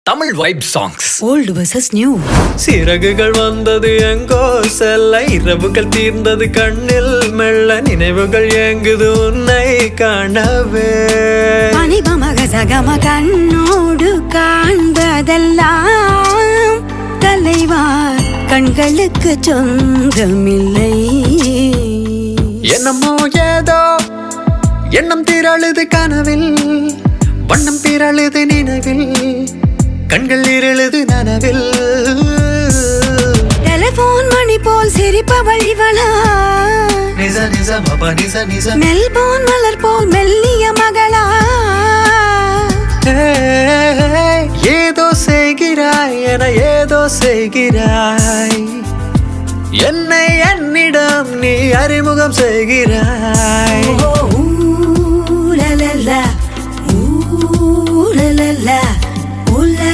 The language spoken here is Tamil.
Tamil vibe songs old versus new. சிறகுகள் வந்தது எங்கோ செல்ல, இரவுகள் தீர்ந்தது கண்ணில் மெல்ல, நினைவுகள் ஏங்குது உன்னை காணவே. அனிபமக சகம கண்ணோடு காண்பதெல்லாம் தலைவா கண்களுக்கு சொந்தமில்லை. என்னமோ ஏதோ எண்ணம் திரழுது கனவில், வண்ணம் திரழுது நினைவில், கண்கள் இருளுது நனவில். டெலிபோன் மணி போல் சிரிப்பவள் இவளா, நிச நிச மப நிச நிச, மெல்போன் மலர் போல் மெல்லிய மகளா. ஏதோ செய்கிறாய் என ஏதோ செய்கிறாய், என்னை என்னிடம் நீ அறிமுகம் செய்கிறாய். லலலா